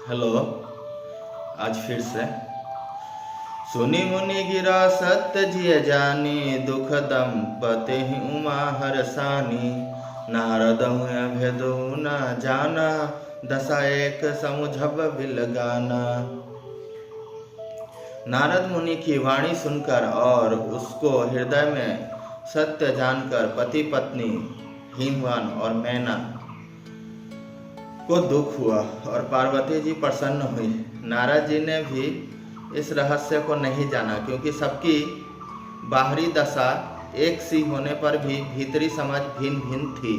Hello. आज फिर से सुनी मुनि गिरा सत्य जिय जानी, दुख दंपति उमा हरसानी। नारद भेदु न जाना, दशा एक समुझब बिलगाना। नारद मुनि की वाणी सुनकर और उसको हृदय में सत्य जानकर पति पत्नी हिमवान और मैना को दुख हुआ और पार्वती जी प्रसन्न हुई। नारद जी ने भी इस रहस्य को नहीं जाना, क्योंकि सबकी बाहरी दशा एक सी होने पर भी भीतरी समझ भिन्न भिन्न थी।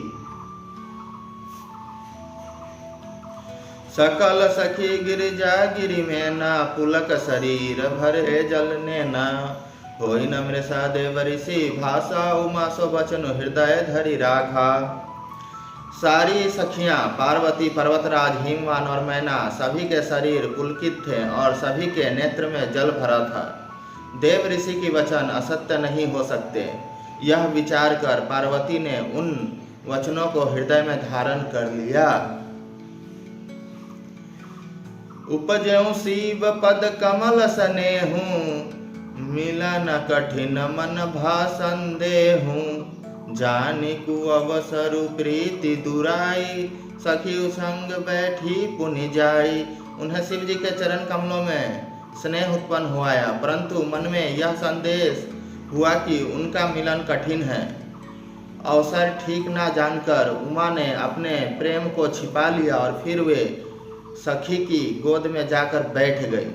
सकल सखी गिरिजा गिरि में ना, पुलक शरीर भरे जल नेना। होई न मृषा देव ऋषि भाषा, उमा सो बचन हृदय धरि राखा। सारी सखियां पार्वती, पर्वतराज, हिमवान और मैना सभी के शरीर पुलकित थे और सभी के नेत्र में जल भरा था। देव ऋषि की वचन असत्य नहीं हो सकते, यह विचार कर पार्वती ने उन वचनों को हृदय में धारण कर लिया। उपज्यों शिव पद कमल स्नेहु, मिलन कठिन मन भाषण देहु। जानी कु अवसरु प्रीति दुराई, सखी संग बैठी पुनि जाई। उन्हें शिव जी के चरण कमलों में स्नेह उत्पन्न हुआया, परंतु मन में यह संदेश हुआ कि उनका मिलन कठिन है। अवसर ठीक ना जानकर उमा ने अपने प्रेम को छिपा लिया और फिर वे सखी की गोद में जाकर बैठ गई।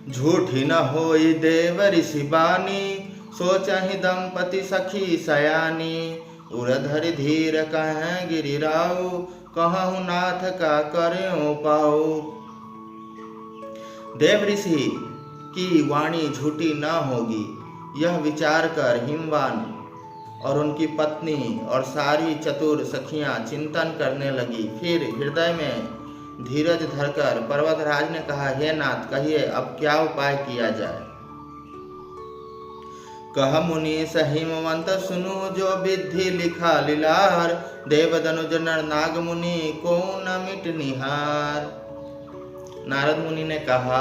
झूठी न होई देव ऋषि बानी, सोचहि दंपति सखी सयानी। उरधरि धीर कहें गिरिराऊ, कहूँ नाथ का करें पाओ। देव ऋषि की वाणी झूठी न होगी, यह विचार कर हिमवान और उनकी पत्नी और सारी चतुर सखियां चिंतन करने लगी। फिर हृदय में धीरज धरकर पर्वतराज ने कहा, हे नाथ, कहिए अब क्या उपाय किया जाए। कह मुनि हिमवंत सुनु, जो विधि लिखा लीलार। देव दनुज नर नाग मुनि को न मिट निहार। नारद मुनि ने कहा,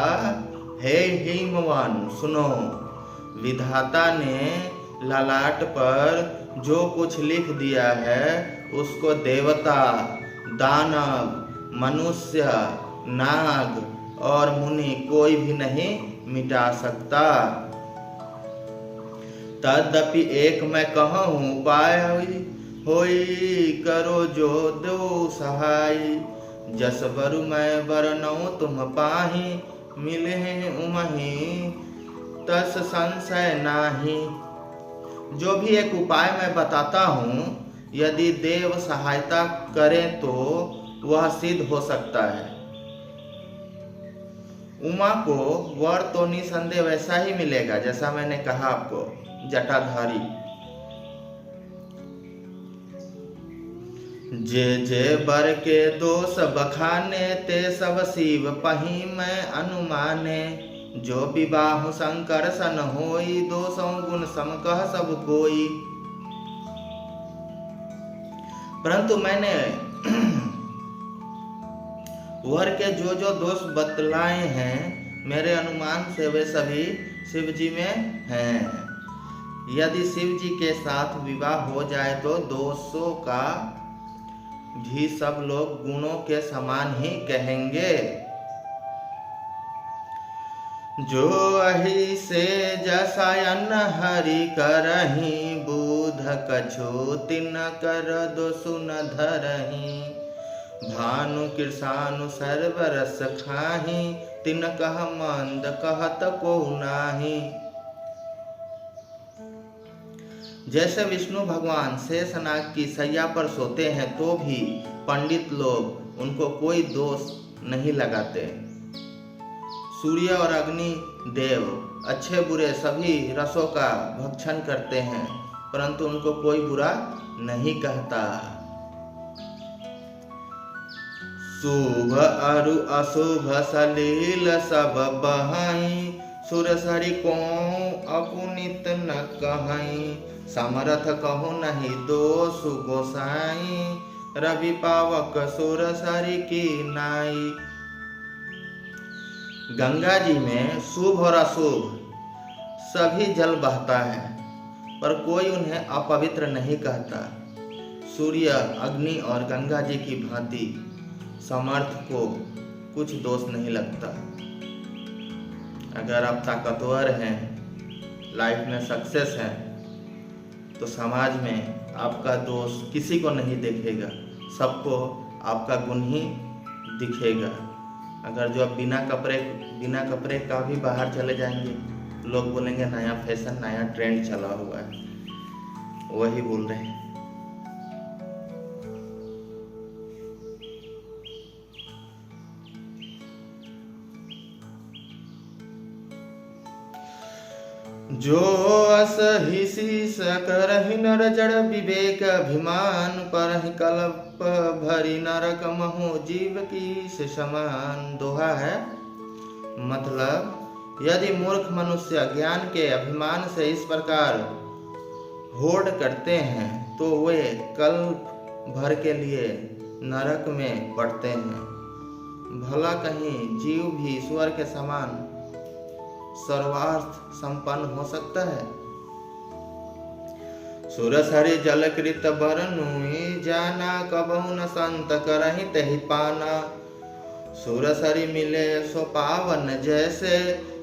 हे हिमवान सुनो, विधाता ने ललाट पर जो कुछ लिख दिया है उसको देवता, दानव, मनुष्य, नाग और मुनि कोई भी नहीं मिटा सकता। तदपि एक मैं कहूँ उपाय होई, करो जो दो सहाय। जस बरु मैं बरनऊँ तुम पाही, मिले उमहि तस संशय नाही। जो भी एक उपाय मैं बताता हूँ, यदि देव सहायता करें तो वह सिद्ध हो सकता है। उमा को वर तो निसंदेह वैसा ही मिलेगा जैसा मैंने कहा आपको, जटाधारी। जे जे बर के दोष बखाने, ते सब शिव पही मैं अनुमाने। जो विवाह शंकर सन होई, दोषों गुण सम कह सब कोई। परंतु मैंने वर के जो जो दोष बतलाए हैं, मेरे अनुमान से वे सभी शिव जी में हैं। यदि शिव जी के साथ विवाह हो जाए तो दोषों का भी सब लोग गुणों के समान ही कहेंगे। जो अहि से जसायन हरि करही, बुध कछु तिन कर दो सुन धरही। भानु कृषानु सर्वरस खाही, तिन कह मंद कहत को नाही। जैसे विष्णु भगवान शेषनाग की सैया पर सोते हैं तो भी पंडित लोग उनको कोई दोष नहीं लगाते। सूर्य और अग्नि देव अच्छे बुरे सभी रसों का भक्षण करते हैं, परंतु उनको कोई बुरा नहीं कहता। शुभ अरु अशुभ सलील सब बहाई, सुर सरी को अपुनित न कहाई। समरथ कहो नहीं दोष गोसाई, रवि पावक सुरसरी की नाई। गंगा जी में शुभ और अशुभ सभी जल बहता है, पर कोई उन्हें अपवित्र नहीं कहता। सूर्य, अग्नि और गंगा जी की भांति समर्थ को कुछ दोष नहीं लगता। अगर आप ताकतवर हैं, लाइफ में सक्सेस हैं, तो समाज में आपका दोष किसी को नहीं दिखेगा, सबको आपका गुण ही दिखेगा। अगर जो आप बिना कपड़े का भी बाहर चले जाएंगे, लोग बोलेंगे नया फैशन, नया ट्रेंड चला हुआ है। वही बोल रहे हैं। जो असहि शीस करहि नर जड़ विवेक अभिमान, परहि कल्प भरी नरक महो जीव की से समान। दोहा है, मतलब यदि मूर्ख मनुष्य ज्ञान के अभिमान से इस प्रकार होड़ करते हैं तो वे कल्प भर के लिए नरक में पड़ते हैं। भला कहीं जीव भी ईश्वर के समान सर्वार्थ संपन्न हो सकता है। सुरसरि जलकृत बरनुई, जाना कबहु न संत करहि तहि पाना। सुरसरि मिले सो पावन जैसे,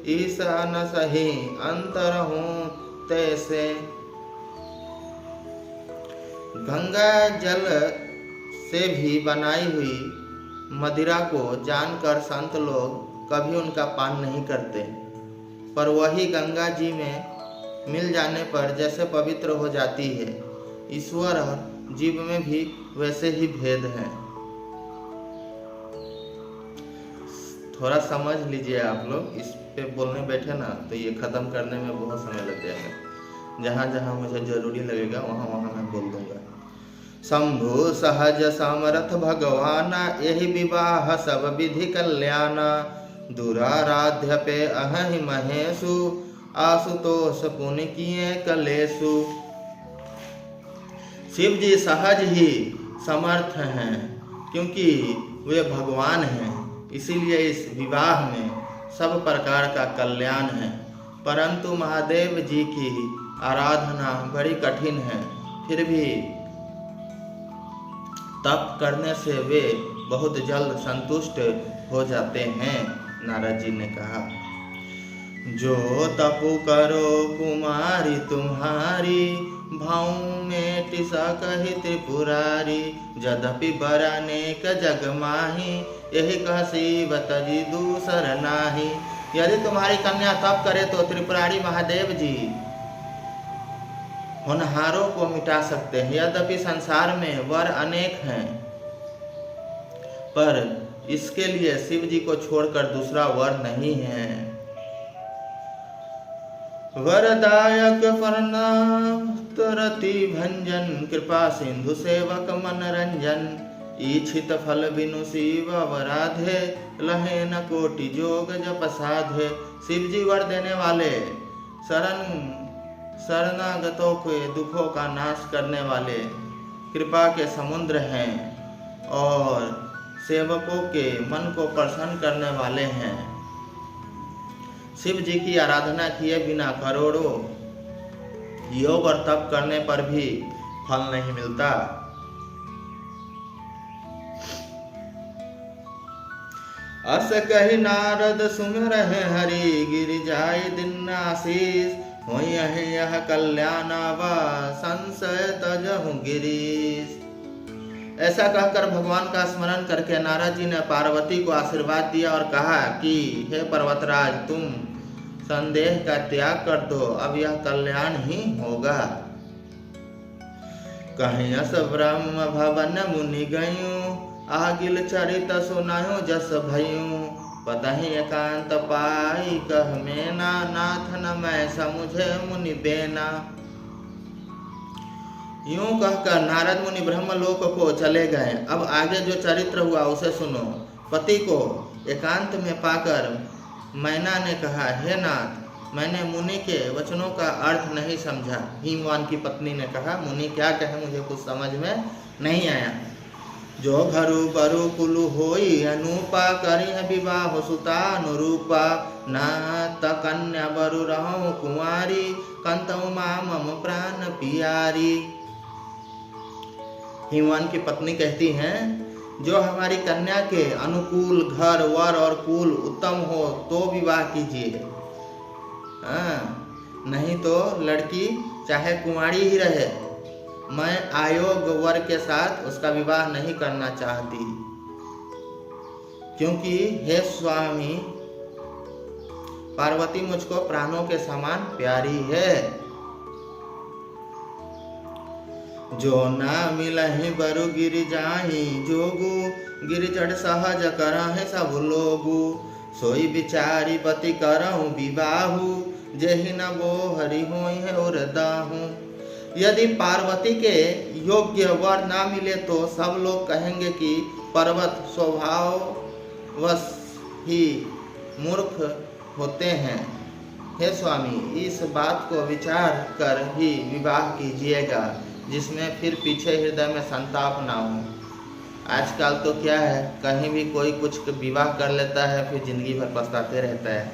ईसा न सही अंतर हूँ तैसे। गंगा जल से भी बनाई हुई मदिरा को जानकर संत लोग कभी उनका पान नहीं करते, पर वही गंगा जी में मिल जाने पर जैसे पवित्र हो जाती है। ईश्वर और जीव में भी वैसे ही भेद है। थोड़ा समझ लीजिए आप लोग। इस पे बोलने बैठे ना तो ये खत्म करने में बहुत समय लग जाएगा। जहाँ जहाँ मुझे जरूरी लगेगा वहाँ वहाँ मैं बोल दूंगा। शंभु सहज समर्थ भगवाना, यही विवाह सब विधि कल्याणा। दुराराध्य पे अहि महेशु, आशुतोष पुण्य किए कलेशु। शिव जी सहज ही समर्थ हैं, क्योंकि वे भगवान हैं। इसीलिए इस विवाह में सब प्रकार का कल्याण है। परंतु महादेव जी की आराधना बड़ी कठिन है, फिर भी तप करने से वे बहुत जल्द संतुष्ट हो जाते हैं। नारद जी ने कहा, जो तपु करो कुमारी तुम्हारी, भाव में टिसा कही त्रिपुरारी। यद्यपि बरानेक जग माही, यही कह शिव तजी दूसर नाही। यदि तुम्हारी कन्या तप करे तो त्रिपुरारी महादेव जी होनहारों को मिटा सकते हैं। यद्यपि संसार में वर अनेक हैं, पर इसके लिए शिव जी को छोड़कर दूसरा वर नहीं है। वरदायक फरनातरति भंजन, कृपा सिंधु सेवक मनरंजन। इच्छित फल बिनु शिव वराधे, लहे न कोटि जोग जप साधे। शिव जी वर देने वाले, शरणागतों के दुखों का नाश करने वाले, कृपा के समुद्र हैं और सेवकों के मन को प्रसन्न करने वाले हैं। शिव जी की आराधना किए बिना करोड़ों योग और तप करने पर भी फल नहीं मिलता। अस कही नारद सुमिर हरि, गिरि जाय दिन आशीष। होई यह कल्याणावा, संशय तजहु गिरीश। ऐसा कहकर भगवान का स्मरण करके नारद जी ने पार्वती को आशीर्वाद दिया और कहा कि हे पर्वतराज, तुम संदेह का त्याग कर दो, अब यह कल्याण ही होगा। कहीं अस ब्रह्म भवन मुनि गयूं, आगिल चरित सुनायो जस भयूं। पतहि एकांत पाई कह मेना, नाथ न मैं समुझे मुनि बेना। यूं कहकर नारद मुनि ब्रह्मलोक को चले गए। अब आगे जो चरित्र हुआ उसे सुनो। पति को एकांत में पाकर मैना ने कहा, हे नाथ, मैंने मुनि के वचनों का अर्थ नहीं समझा। हिमवान की पत्नी ने कहा, मुनि क्या कहे मुझे कुछ समझ में नहीं आया। जो घरु बरु कुलु होई अनुपा करी विवाह सुता अनुरूपा ना त कन्या बरु रहूं कुंवारी कंतौ माँ मम प्राण पियारी। हिमवन की पत्नी कहती हैं, जो हमारी कन्या के अनुकूल घर वर और कुल उत्तम हो तो विवाह कीजिए, नहीं तो लड़की चाहे कुंवारी ही रहे, मैं अयोग्य वर के साथ उसका विवाह नहीं करना चाहती, क्योंकि हे स्वामी पार्वती मुझको प्राणों के समान प्यारी है। जो ना मिलहि बरु गिर जाहि जोगु गिर चढ़ सहज करहि सब लोगु सोई बिचारी पति करहु विवाहु जेहि न वो हरि होई है और दाहू। यदि पार्वती के योग्य वर ना मिले तो सब लोग कहेंगे कि पर्वत स्वभाववश ही मूर्ख होते हैं। हे स्वामी, इस बात को विचार कर ही विवाह कीजिएगा, जिसमें फिर पीछे हृदय में संताप ना हो। आजकल तो क्या है, कहीं भी कोई कुछ विवाह कर लेता है फिर जिंदगी भर पछताते रहता है।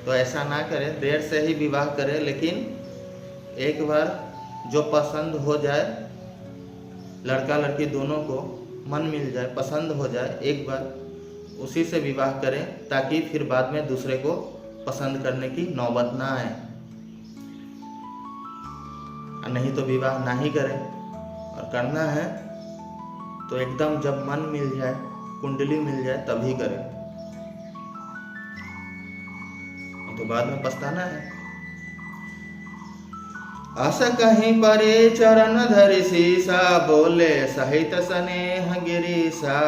तो ऐसा ना करें, देर से ही विवाह करें, लेकिन एक बार जो पसंद हो जाए, लड़का लड़की दोनों को मन मिल जाए, पसंद हो जाए, एक बार उसी से विवाह करें, ताकि फिर बाद में दूसरे को पसंद करने की नौबत ना आए। नहीं तो विवाह ना ही करें, और करना है तो एकदम जब मन मिल जाए, कुंडली मिल जाए तभी करें, तो बाद में पछताना है। आस कहीं परे चरण धरि सीसा बोले सहित स्नेह गिरीसा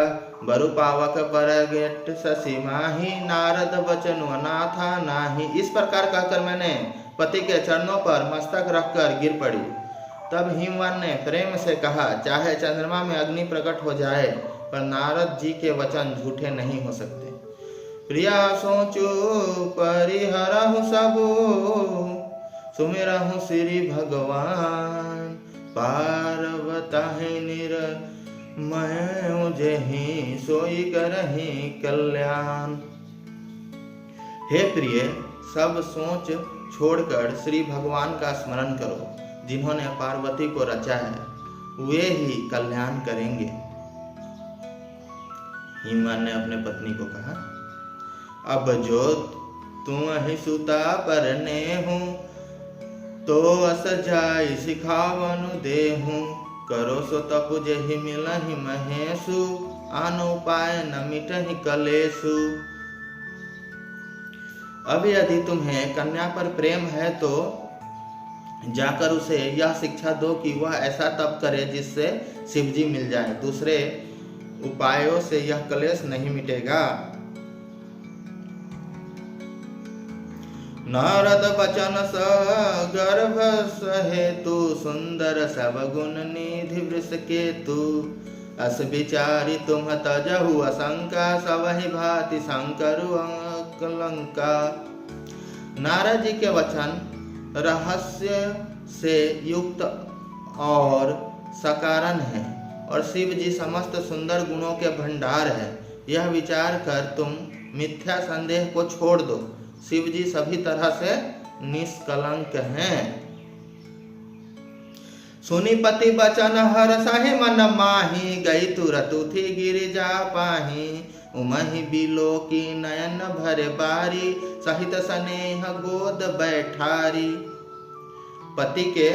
बरु पावक पर गेट शशि माही नारद बचन अनाथा नाही। इस प्रकार कहकर मैंने पति के चरणों पर मस्तक रखकर गिर पड़ी। तब हिमवन ने प्रेम से कहा, चाहे चंद्रमा में अग्नि प्रकट हो जाए पर नारद जी के वचन झूठे नहीं हो सकते। प्रिया सोचो परिहरहु सबो सुमिरहु श्री भगवान पार्वती निर मैं जेहि सोई करहि कल्याण। हे प्रिय, सब सोच छोड़कर श्री भगवान का स्मरण करो, जिन्होंने पार्वती को रचा है, वे ही कल्याण करेंगे। हिमवन ने अपने पत्नी को कहा, अब जो तुम ही सुता परने हूँ तो अस जाय सिखावनु देहूं करो सो तपु जेहि मिलहि महेशु आन उपाय न मिटहि कलेशु। अब यदि तुम्हें कन्या पर प्रेम है तो जाकर उसे यह शिक्षा दो कि वह ऐसा तप करे जिससे शिवजी मिल जाए, दूसरे उपायों से यह कलेश नहीं मिटेगा। नारद बचन स गर्भ हेतु सुंदर सब गुण निधि वृष केतु अस विचारी तुम तजहु असंका सबहि भांति शंकर लंका। नारद जी के वचन रहस्य से युक्त और सकारण है और शिव जी समस्त सुंदर गुणों के भंडार है। यह विचार कर तुम मिथ्या संदेह को छोड़ दो, शिव जी सभी तरह से निष्कलंक हैं। सुनी पति बचन हरषहि मन माही गई तुरतु थी गिरिजा पाही उमहि बिलो की नयन भरे बारी सहित स्नेह गोद बैठारी। पति के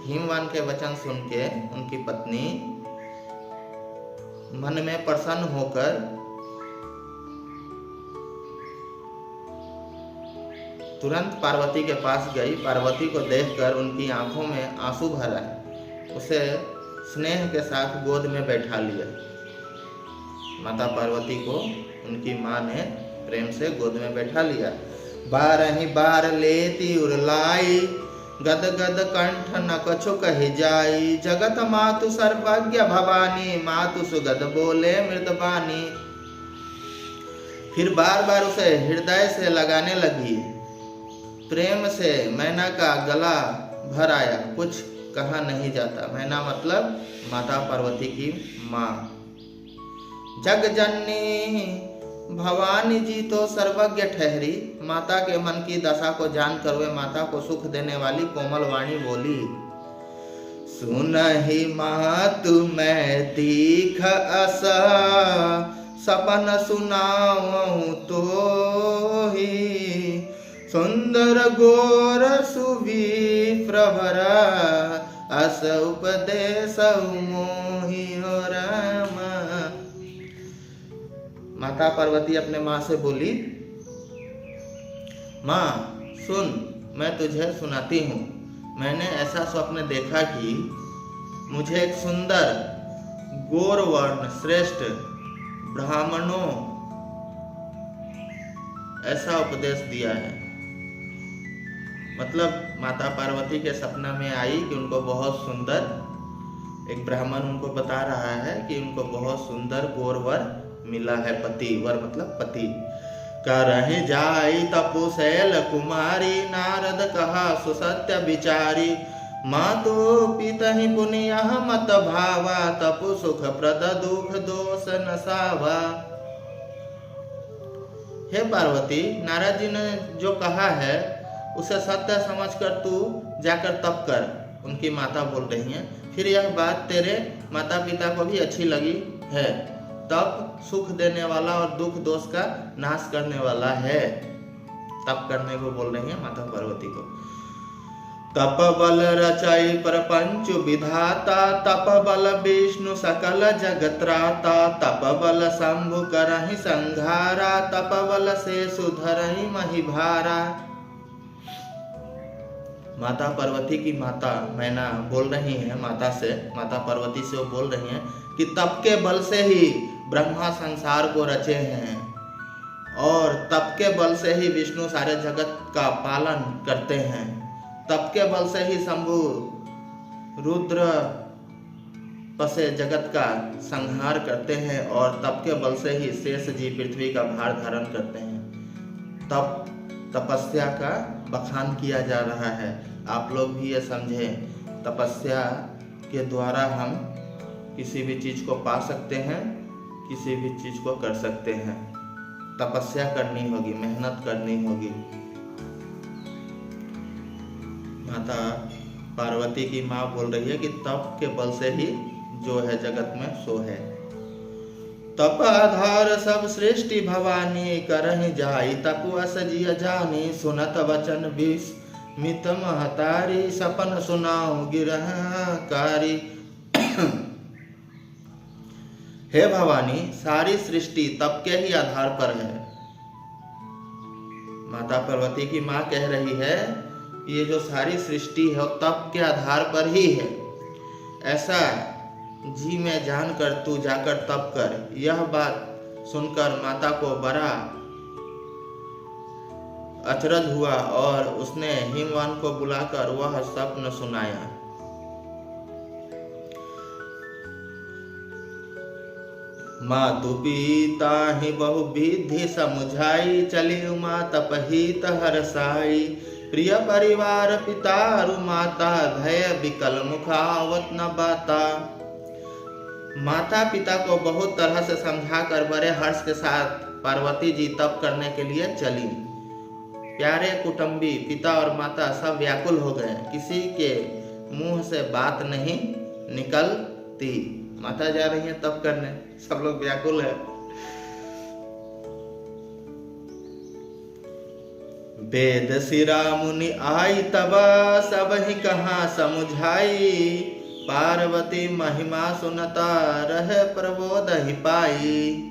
हिमवन के वचन सुन के उनकी पत्नी मन में प्रसन्न होकर तुरंत पार्वती के पास गई। पार्वती को देखकर उनकी आंखों में आंसू भर आए, उसे स्नेह के साथ गोद में बैठा लिया। माता पार्वती को उनकी माँ ने प्रेम से गोद में बैठा लिया। बारहि बार लेती उरलाई गद गद कंठ न कछु कहि जाई जगत मातु सर्वज्ञ भवानी मातु सुगद बोले मृदबानी। फिर बार बार उसे हृदय से लगाने लगी। प्रेम से मैना का गला भर आया, कुछ कहा नहीं जाता। मैना मतलब माता पार्वती की माँ। जग जननी भवानी जी तो सर्वज्ञ ठहरी। माता के मन की दशा को जानकर वे माता को सुख देने वाली कोमल वाणी बोली, सुनहि मातु मैं दीख असा, सपन सुनाऊं तो ही, सुंदर गोर सुवी प्रभरा, अस उपदेश मोहि हो राम। माता पार्वती अपने माँ से बोली, माँ सुन, मैं तुझे सुनाती हूँ। मैंने ऐसा स्वप्न देखा कि मुझे एक सुंदर गोर वर्ण श्रेष्ठ ब्राह्मणों ऐसा उपदेश दिया है। मतलब माता पार्वती के सपना में आई कि उनको बहुत सुंदर एक ब्राह्मण उनको बता रहा है कि उनको बहुत सुंदर गोर वर मिला है। पति वर मतलब पति। करहि जाई तपोशैल कुमारी, नारद कहा सुसत्य विचारी, मातु पितहि पुनिया मत भावा, तपु सुख प्रद दुख दोष नसावा। हे पार्वती, नारद जी ने जो कहा है उसे सत्य समझकर तू जाकर तप कर। उनकी माता बोल रही हैं। फिर यह बात तेरे माता पिता को भी अच्छी लगी है। तप सुख देने वाला और दुख दोष का नाश करने वाला है। तप करने को बोल रही है माता पार्वती को। तप बल रचाई प्रपंच विधाता, तप बल विष्णु सकल जगत्राता, तप बल शंभु करहि संघारा, तप बल से सुधरहि महिभारा। माता पार्वती की माता मैना बोल रही है माता से, माता पार्वती से वो बोल रही हैं कि तप के बल से ही ब्रह्मा संसार को रचे हैं और तप के बल से ही विष्णु सारे जगत का पालन करते हैं। तप के बल से ही शंभु रुद्र पसे जगत का संहार करते हैं और तप के बल से ही शेष जी पृथ्वी का भार धारण करते हैं। तप तपस्या का बखान किया जा रहा है। आप लोग भी ये समझें, तपस्या के द्वारा हम किसी भी चीज को पा सकते हैं, किसी भी चीज को कर सकते हैं। तपस्या करनी होगी, मेहनत करनी होगी। माता पार्वती की माँ बोल रही है कि तप के बल से ही जो है जगत में सो है। तप आधार सब सृष्टि भवानी, करहि जाई तपु अस जिय जानी, सुनत वचन विस्मित महतारी, सपन सुनाऊ गिरहकारी। हे भवानी, सारी सृष्टि तप के ही आधार पर है। माता पार्वती की माँ कह रही है ये जो सारी सृष्टि है तप के आधार पर ही है। ऐसा जी में जानकर तू जाकर तप कर। यह बात सुनकर माता को बड़ा अचरज हुआ और उसने हिमवान को बुलाकर वह स्वप्न सुनाया। मातु पिता ही बहु विधि समुझाई, चली उमा तपहित हरसाई, प्रिय परिवार पितारु माता, भय विकल मुखावत न बाता। माता पिता को बहुत तरह से समझाकर बड़े हर्ष के साथ पार्वती जी तप करने के लिए चली। प्यारे कुटुंबी पिता और माता सब व्याकुल हो गए। किसी के मुंह से बात नहीं निकलती। माता जा रही है तप करने, सब लोग व्याकुल है। वेद सिरा मुनि आई तबा, सब ही कहाँ समुझाई, पार्वती महिमा सुनता रहे प्रबोध ही पाई।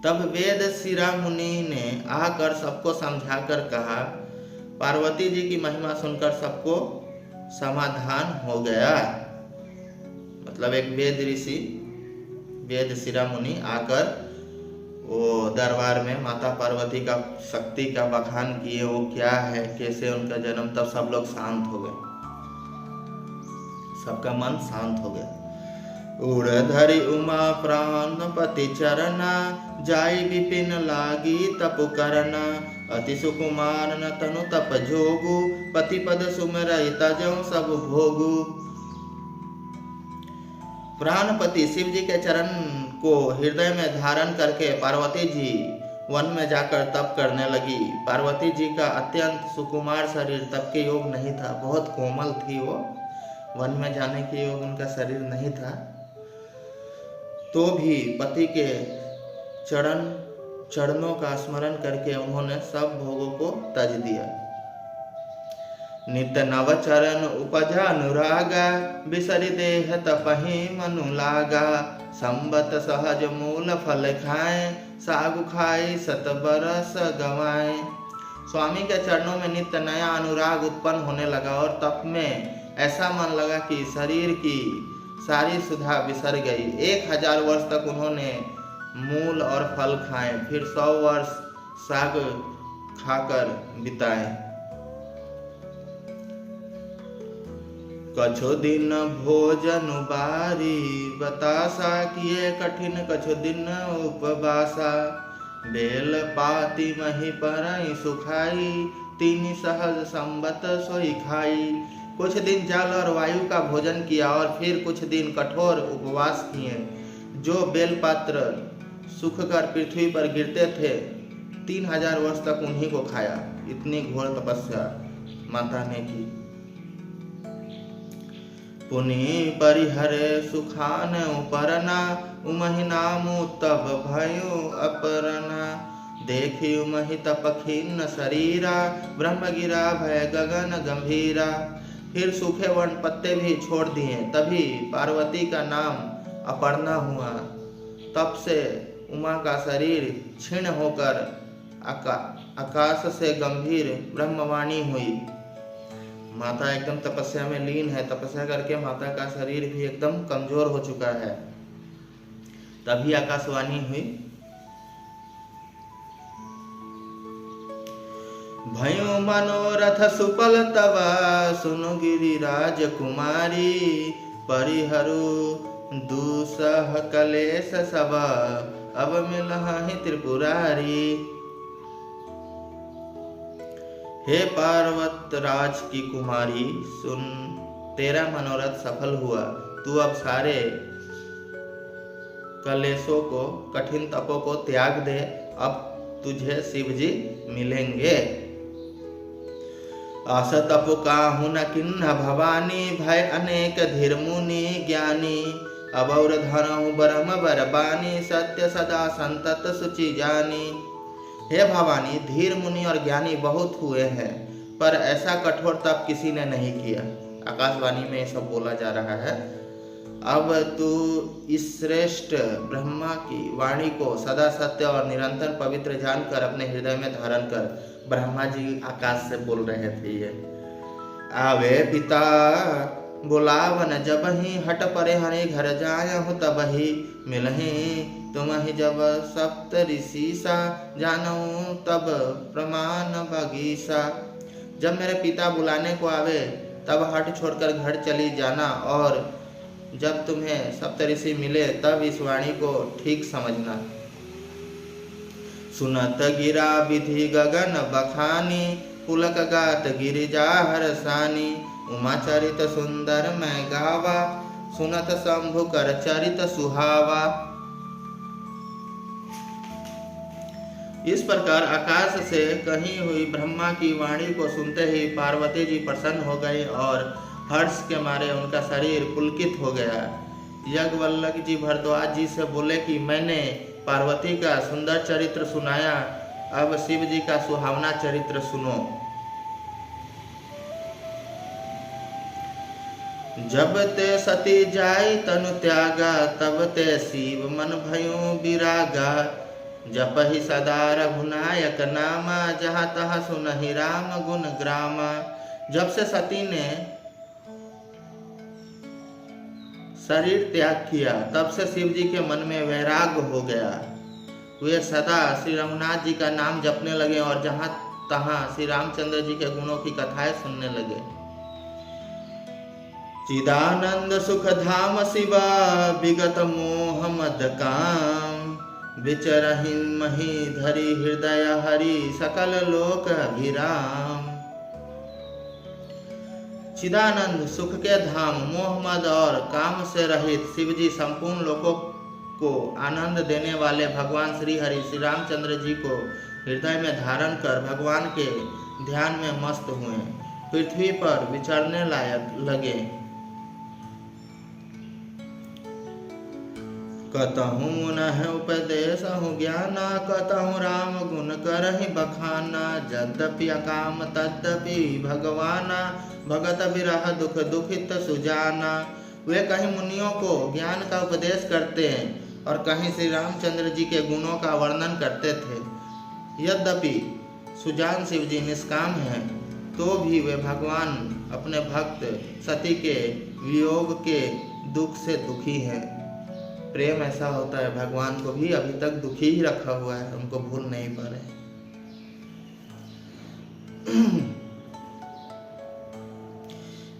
तब वेद सिरा मुनि ने आकर सबको समझाकर कहा। पार्वती जी की महिमा सुनकर सबको समाधान हो गया। मतलब एक वेद ऋषि वेद सिरा मुनि आकर वो दरबार में माता पार्वती का शक्ति का बखान किए, वो क्या है, कैसे उनका जन्म। तब सब लोग शांत हो गए, सबका मन शांत हो गया। उड़धरी उमा प्राणपति चरना, जाई विपिन लागी तप करना, अति सुकुमार न तनु तप जोगु, पति पद सुमरहि तजौ सब भोगु। प्राणपति शिव जी के चरण को हृदय में धारण करके पार्वती जी वन में जाकर तप करने लगी। पार्वती जी का अत्यंत सुकुमार शरीर तप के योग नहीं था, बहुत कोमल थी वो, वन में जाने के योग उनका शरीर नहीं था। तो भी पति के चरणों का स्मरण करके उन्होंने सब भोगों को तज दिया। नित्य नव चरण उपजा अनुरागा, बिसरि देह तपहि मनु लागा। संबत सहज मूल फल खाए, सागु खाई सत बरस गवाए। स्वामी के चरणों में नित्य नया अनुराग उत्पन्न होने लगा और तप में ऐसा मन लगा कि शरीर की सारी सुधा बिसर गई। 1000 वर्ष तक उन्होंने मूल और फल खाए, फिर 100 वर्ष साग खाकर बिताए। कछु दिन भोजन बारी, बतासा किए कठिन कछु दिन उपवासा। बेल पाती मही परई सुखाई, तीन सहज संबत सोई खाई। कुछ दिन जल और वायु का भोजन किया और फिर कुछ दिन कठोर उपवास किए। जो बेलपात्र सूख कर पृथ्वी पर गिरते थे, 3000 वर्ष तक उन्हीं को खाया। इतनी घोर तपस्या माता ने की। पुनि परिहरे सुखान उपरना, उमहि नामु तब भयो अपरना। देखी उमहि तप खिन्न शरीरा, ब्रह्म गिरा भय गगन गंभीरा। फिर सूखे वन पत्ते भी छोड़ दिए, तभी पार्वती का नाम अपर्णा हुआ। तप से उमा का शरीर क्षीण होकर आकाश से गंभीर ब्रह्मवाणी हुई। माता एकदम तपस्या में लीन है, तपस्या करके माता का शरीर भी एकदम कमजोर हो चुका है। तभी आकाशवाणी हुई, भयो मनोरथ सुपल तब, सुनु गिरिराज कुमारी। परिहरु दूसह कलेश सब, अब मिलहि त्रिपुरारी। हे पार्वत राज की कुमारी, सुन, तेरा मनोरथ सफल हुआ। तू अब सारे कलेशों को, कठिन तपों को त्याग दे। अब तुझे शिवजी मिलेंगे। आस तप काहु न किन्ह भवानी, भय अनेक धीर मुनि ज्ञानी। अबौर धरहु ब्रह्म बरबानी, सत्य सदा संतत सुचि जानी। हे भवानी, धीर मुनि और ज्ञानी बहुत हुए हैं, पर ऐसा कठोर तप किसी ने नहीं किया। आकाशवाणी में सब बोला जा रहा है। अब तू इस श्रेष्ठ ब्रह्मा की वाणी को सदा सत्य और निरंतर पवित्र जानकर अपने हृदय में धारण कर। ब्रह्मा जी आकाश से बोल रहे थे ये। आवे पिता बुलावन जबहि, हट परे हरि घर जायहु तबहि। मिलहि तुमहि जब सप्त ऋषि सा, जानऊ तब प्रमाण बगीसा। जब मेरे पिता बुलाने को आवे तब हट छोड़कर घर चली जाना, और जब तुम्हें सप्तऋषि मिले तब इस वाणी को ठीक समझना। सुनत गिरा विधि गगन बखानी, पुलक गात गिरिजा हरसानी। उमा चरित सुंदर मैं गावा, सुनत शंभु कर चरित सुहावा। इस प्रकार आकाश से कही हुई ब्रह्मा की वाणी को सुनते ही पार्वती जी प्रसन्न हो गई और हर्ष के मारे उनका शरीर पुलकित हो गया। यज्ञवल्लभ जी भरद्वाज जी से बोले कि मैंने पार्वती का सुंदर चरित्र सुनाया, अब शिव जी का सुहावना चरित्र सुनो। जब ते सती जाई तनु त्यागा, तब ते शिव मन भयो विरागा। जपहि सदा रघुनायक नामा, जहाँ तहाँ सुनहि राम गुण ग्रामा। जब से सती ने शरीर त्याग किया, तब से शिव जी के मन में वैराग्य हो गया। वे सदा श्री रघुनाथ जी का नाम जपने लगे और जहाँ तहाँ श्री रामचंद्र जी के गुणों की कथाएं सुनने लगे। चिदानंद सुख धाम शिवा, विगत मोह मद काम। विचरहि मही धरि हृदय हरि, सकल लोक अभिराम। चिदानंद सुख के धाम, मोह मद और काम से रहित शिवजी संपूर्ण लोकों को आनंद देने वाले भगवान श्री हरि श्री रामचंद्र जी को हृदय में धारण कर भगवान के ध्यान में मस्त हुए, पृथ्वी पर विचरने लायक लगे। कतहु मुनह उपदेशहु ज्ञाना, कतहु राम गुण करहि बखाना। यद्यपि अकाम तद्यपि भगवाना, भगत बिरह दुख दुखित सुजाना। वे कहीं मुनियों को ज्ञान का उपदेश करते और कहीं श्री रामचंद्र जी के गुणों का वर्णन करते थे। यद्यपि सुजान शिव जी निष्काम हैं, तो भी वे भगवान अपने भक्त सती के वियोग के दुख से दुखी हैं। प्रेम ऐसा होता है, भगवान को भी अभी तक दुखी ही रखा हुआ है, उनको भूल नहीं पा रहे।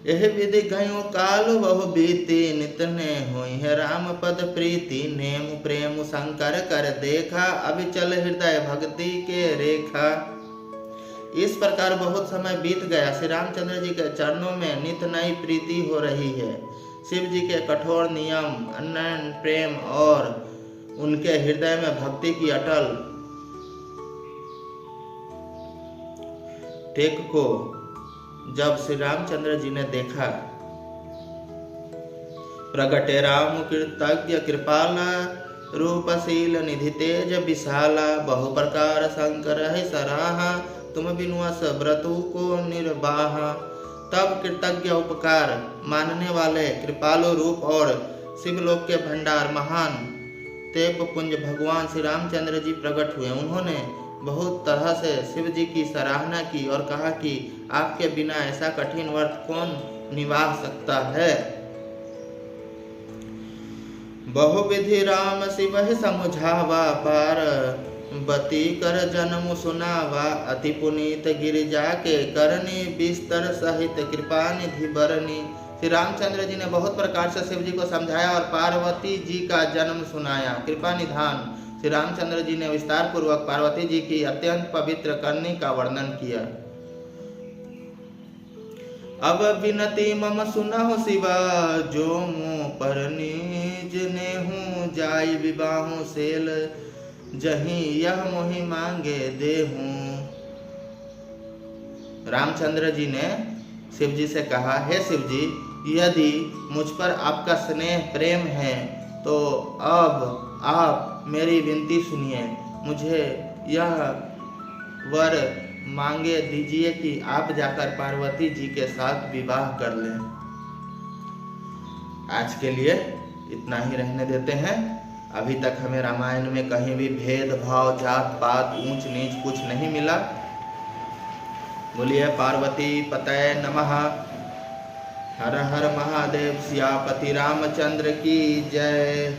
यह विधि गयो काल बहु बीती, नित ने होई है राम पद प्रीति। नेम प्रेम शंकर कर देखा, अभी चल हृदय भक्ति के रेखा। इस प्रकार बहुत समय बीत गया, श्री रामचंद्र जी के चरणों में नित नई प्रीति हो रही है। शिव जी के कठोर नियम, अनन्य प्रेम और उनके हृदय में भक्ति की अटल टेक को जब श्री रामचंद्र जी ने देखा, प्रगटे राम कृतज्ञ कृपाला, रूपशील निधि तेज विशाला। बहु प्रकार शंकर है सराहा, तुम बिनुअस व्रतु को निर्वाहा। तब कृतज्ञ उपकार मानने वाले कृपालु रूप और शिवलोक के भंडार महान तेप पुंज भगवान श्री रामचंद्र जी प्रकट हुए। उन्होंने बहुत तरह से शिव जी की सराहना की और कहा कि आपके बिना ऐसा कठिन व्रत कौन निभा सकता है। बहुविधि राम शिव समुझावा, पार बती कर जन्म सुनावा। अति पुनीत गिरिजा के करनी, बिस्तर सहित कृपा निधि बरनी। श्री रामचंद्र जी ने बहुत प्रकार से शिव जी को समझाया और पार्वती जी का जन्म सुनाया। कृपा निधान श्री रामचंद्र जी ने विस्तार पूर्वक पार्वती जी की अत्यंत पवित्र करनी का वर्णन किया। अब विनती मम सुनहु शिवा, जो मुँह पर निज नेहु। जाई विवाहु सेल, जहीं यह मोहि मांगे देहूं। रामचंद्र जी ने शिव जी से कहा, हे शिव जी, यदि मुझ पर आपका स्नेह प्रेम है तो अब आप मेरी विनती सुनिए। मुझे यह वर मांगे दीजिए कि आप जाकर पार्वती जी के साथ विवाह कर लें। आज के लिए इतना ही रहने देते हैं। अभी तक हमें रामायण में कहीं भी भेदभाव, जात पात, ऊंच नीच कुछ नहीं मिला। बोलिए पार्वती पतये नमः। हर हर महादेव। सियापति रामचंद्र की जय।